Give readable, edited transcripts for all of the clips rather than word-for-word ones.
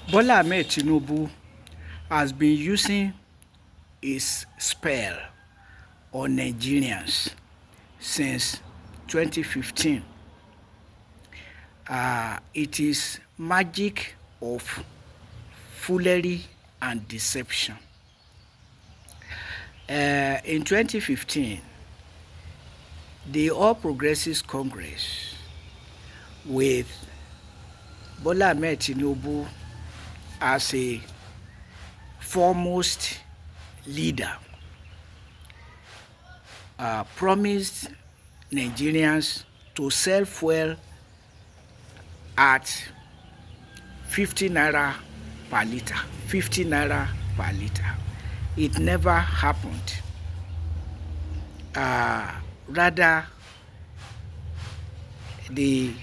Bola Ahmed Tinubu has been using his spell on Nigerians since 2015. It is magic of foolery and deception. In 2015, the All Progressives Congress with Bola Ahmed Tinubu as a foremost leader promised Nigerians to sell fuel at 50 naira per liter. 50 naira per liter. It never happened. Rather, the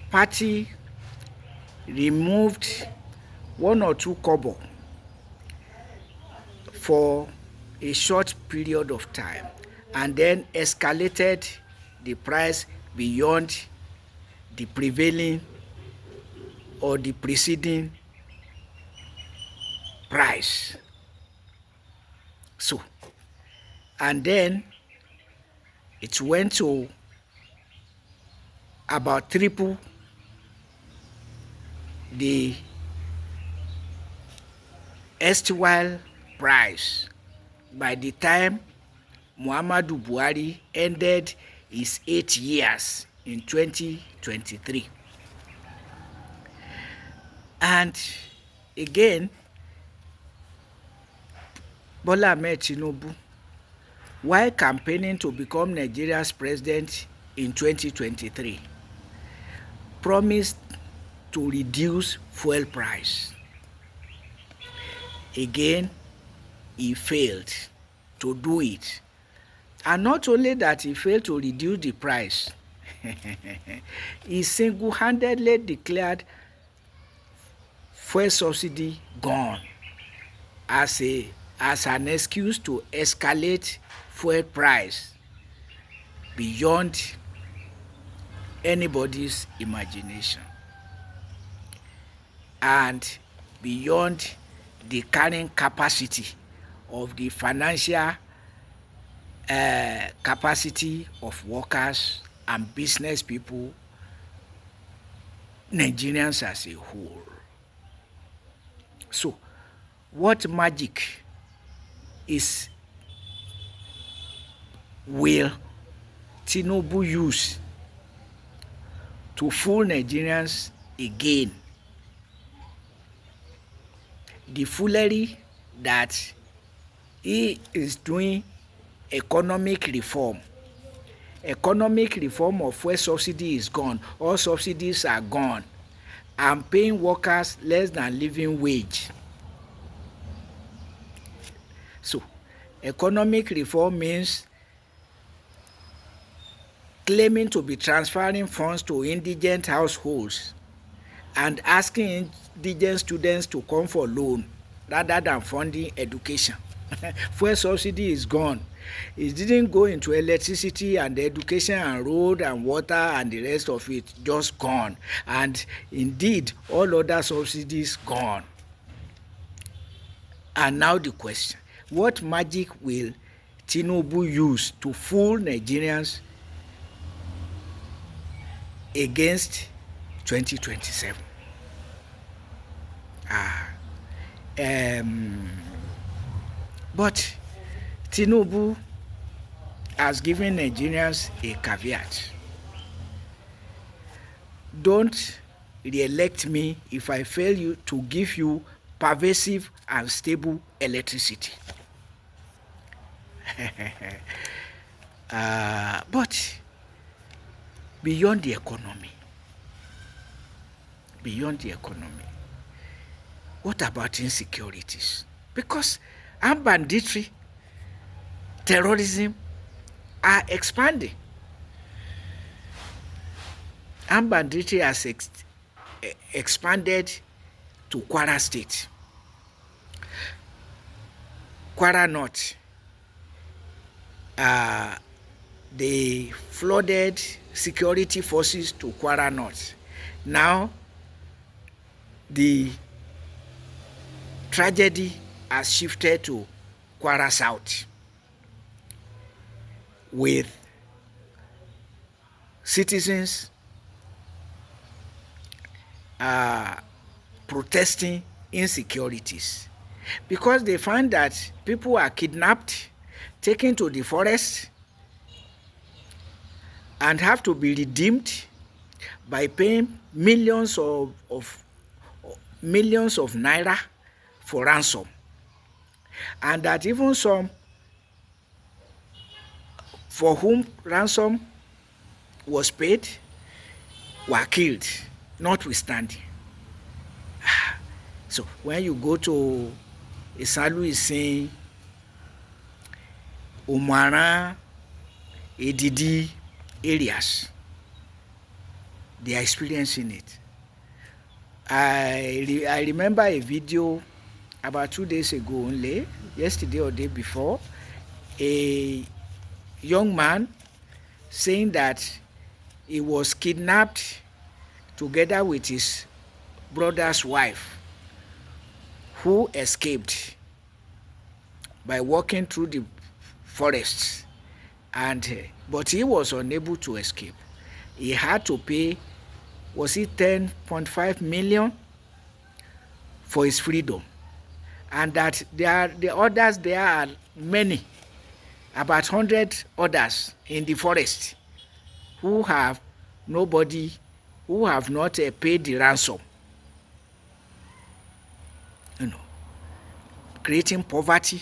party removed 1 or 2 kobo for a short period of time and then escalated the price beyond the prevailing or the preceding price. So, and then it went to about triple the erstwhile price by the time Muhammadu Buhari ended his 8 years in 2023. And again, Bola Ahmed Tinubu, while campaigning to become Nigeria's president in 2023, promised to reduce fuel price. Again, he failed to do it. And not only that he failed to reduce the price, he single-handedly declared fuel subsidy gone as an excuse to escalate fuel price beyond anybody's imagination and beyond the carrying capacity of the financial capacity of workers and business people, Nigerians as a whole. So, what magic will Tinubu use to fool Nigerians again? The foolery that he is doing economic reform of fuel subsidy is gone. All subsidies are gone. I'm paying workers less than living wage. So, economic reform means claiming to be transferring funds to indigent households and asking indigent students to come for loan rather than funding education. Fuel subsidy is gone. It didn't go into electricity and education and road and water and the rest of it, just gone. And indeed, all other subsidies gone. And now the question, what magic will Tinubu use to fool Nigerians against 2027? But Tinubu has given Nigerians a caveat. Don't re-elect me if I fail to give you pervasive and stable electricity. But beyond the economy, what about insecurities? Because armed banditry, terrorism are expanding. Armed banditry has expanded to Kwara State, Kwara North. They flooded security forces to Kwara North. Now, the tragedy has shifted to Kwara South, with citizens protesting insecurities because they find that people are kidnapped, taken to the forest, and have to be redeemed by paying millions of naira for ransom, and that even some for whom ransom was paid were killed, notwithstanding. So when you go to Isalu Isin, Umara, Edidi areas, they are experiencing it. I remember a video about 2 days ago only, yesterday or day before, a young man saying that he was kidnapped together with his brother's wife, who escaped by walking through the forests, but he was unable to escape. He had to pay, was it 10.5 million for his freedom, and that the others there are many, about 100 others in the forest who have not paid the ransom. Creating poverty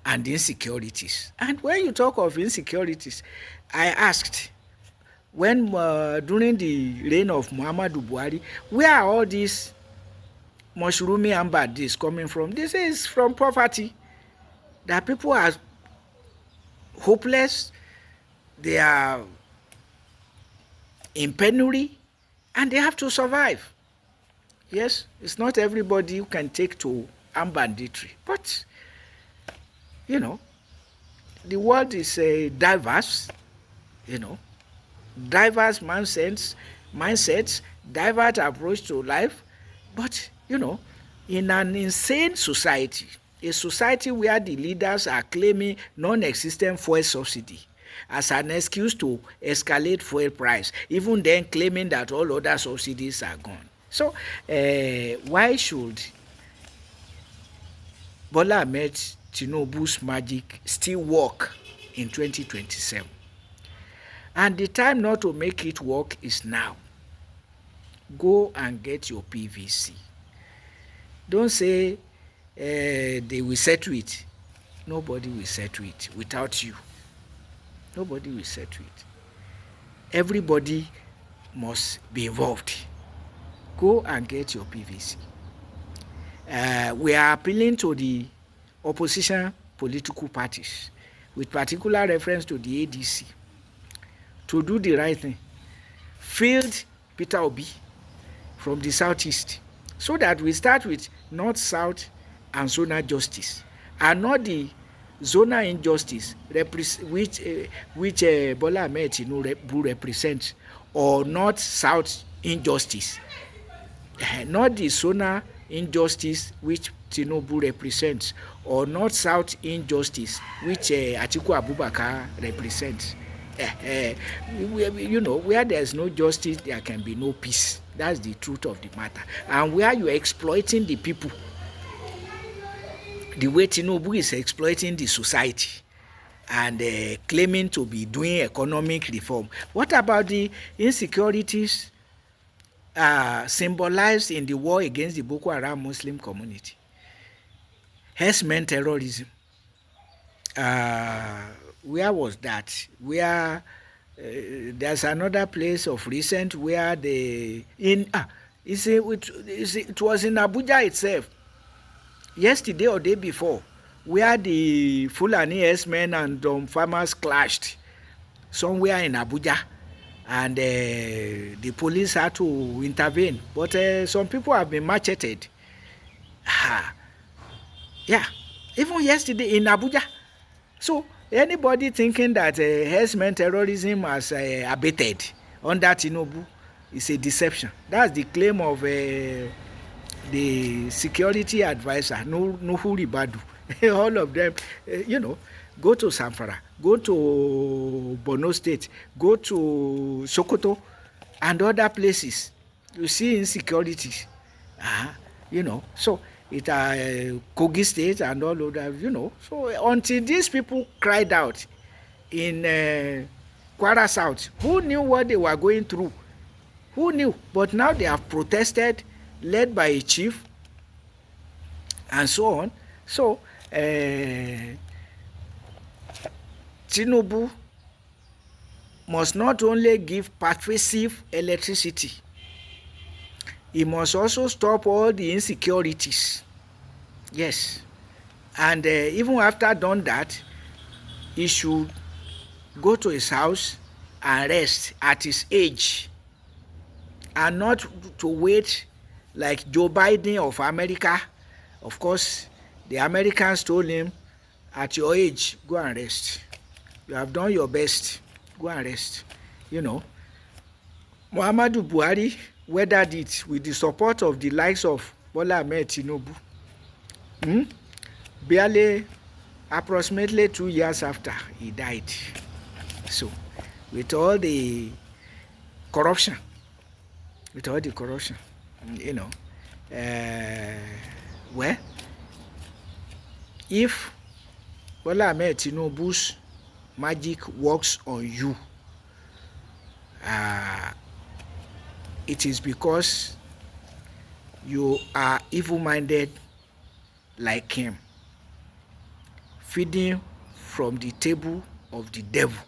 and insecurities. And when you talk of insecurities, I asked, when during the reign of Muhammadu Buhari, where are all these mushroomy and bad deeds coming from? This is from poverty. That people are hopeless, they are in penury, and they have to survive. Yes, it's not everybody who can take to armed banditry, but the world is diverse, diverse mindsets, diverse approach to life, but in an insane society, a society where the leaders are claiming non-existent fuel subsidy as an excuse to escalate fuel price, even then claiming that all other subsidies are gone. So why should Bola Ahmed Tinubu's magic still work in 2027? And the time not to make it work is now. Go and get your PVC. Don't say they will settle it. Nobody will settle it without you. Nobody will settle it. Everybody must be involved. Go and get your PVC. We are appealing to the opposition political parties, with particular reference to the ADC, to do the right thing. Field Peter Obi from the southeast, so that we start with north, south, and zonal justice, and not the zonal injustice which Bola Ahmed Tinubu represents, or north south injustice, not the zonal injustice which Tinubu represents, or north south injustice which Atiku Abubakar represents. Where there is no justice, there can be no peace. That's the truth of the matter. And where you are exploiting the people, the way Tinubu is exploiting the society and claiming to be doing economic reform, what about the insecurities symbolized in the war against the Boko Haram Muslim community? Herdsmen terrorism. Where was that? Where there's another place of recent where it was in Abuja itself, yesterday or day before, where the Fulani herdsmen and farmers clashed somewhere in Abuja, and the police had to intervene, but some people have been macheted. Yeah, even yesterday in Abuja. So anybody thinking that herdsmen terrorism has abated under Tinubu is a deception. That's the claim of the security advisor, Nuhu Ribadu, all of them, go to Zamfara, go to Borno State, go to Sokoto, and other places. You see insecurities. uh, so it Kogi State and all of that, So until these people cried out in Kwara South, who knew what they were going through? Who knew? But now they have protested, led by a chief, and so on. So Tinubu must not only give pervasive electricity, he must also stop all the insecurities. Yes. And even after done that, he should go to his house and rest at his age, and not to wait like Joe Biden of America. Of course, the Americans told him, at your age, go and rest. You have done your best. Go and rest. Muhammadu Buhari weathered it with the support of the likes of Bola Ahmed Tinubu. Barely, approximately 2 years after he died. So, with all the corruption, well, if Bola Ahmed Tinubu's magic works on you, it is because you are evil-minded like him, feeding from the table of the devil.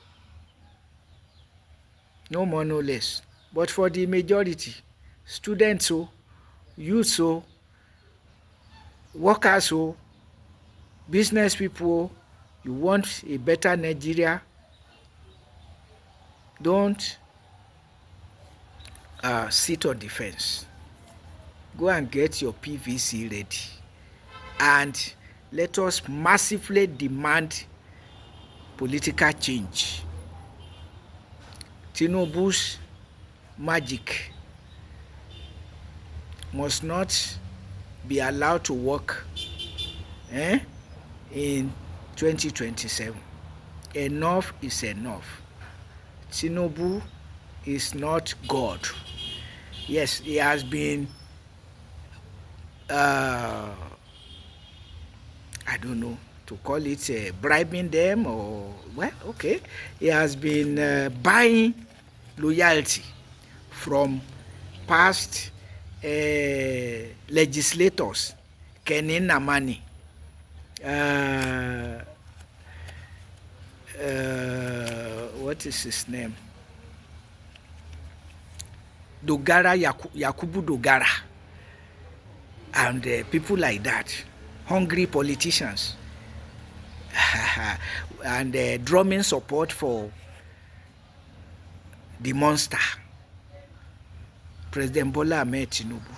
No more, no less. But for the majority, students, youth, workers, business people, you want a better Nigeria, don't sit on the fence. Go and get your PVC ready, and let us massively demand political change. Tinubu's magic must not be allowed to work in 2027. Enough is enough. Tinubu is not God. Yes, he has been I don't know to call it bribing them, or he has been buying loyalty from past legislators. Kenny Namani, what is his name? Dogara, Yakubu Dogara, and people like that, hungry politicians, and drumming support for the monster, President Bola Ahmed Tinubu,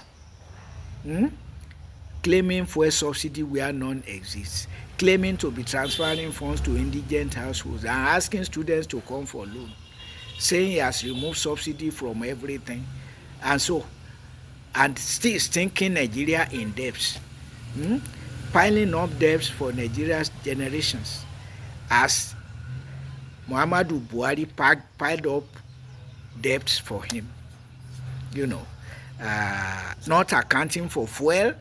claiming fuel subsidy where none exists, claiming to be transferring funds to indigent households and asking students to come for loan, saying he has removed subsidy from everything, and still stinking Nigeria in debts, piling up debts for Nigeria's generations, as Muhammadu Buhari piled up debts for him, not accounting for fuel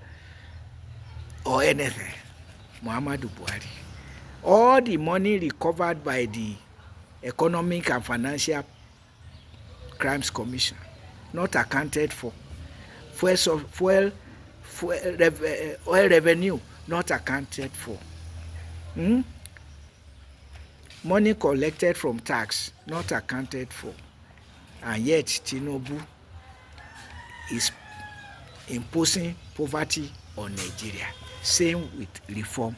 or anything. Muhammadu Buhari, all the money recovered by the Economic and Financial Crimes Commission, not accounted for. Oil revenue, not accounted for. Money collected from tax, not accounted for. And yet Tinubu is imposing poverty on Nigeria. Same with reform.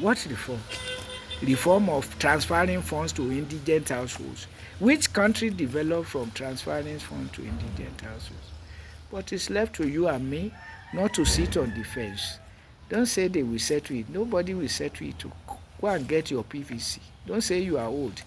What reform? Reform of transferring funds to indigent households. Which country developed from transferring funds to indigent households? But it's left to you and me not to sit on the fence. Don't say they will settle it. Nobody will settle it. Go and get your PVC. Don't say you are old.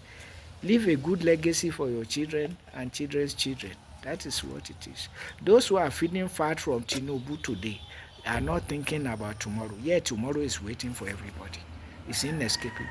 Leave a good legacy for your children and children's children. That is what it is. Those who are feeding fat from Tinubu today are not thinking about tomorrow. Yeah, tomorrow is waiting for everybody. It's inescapable.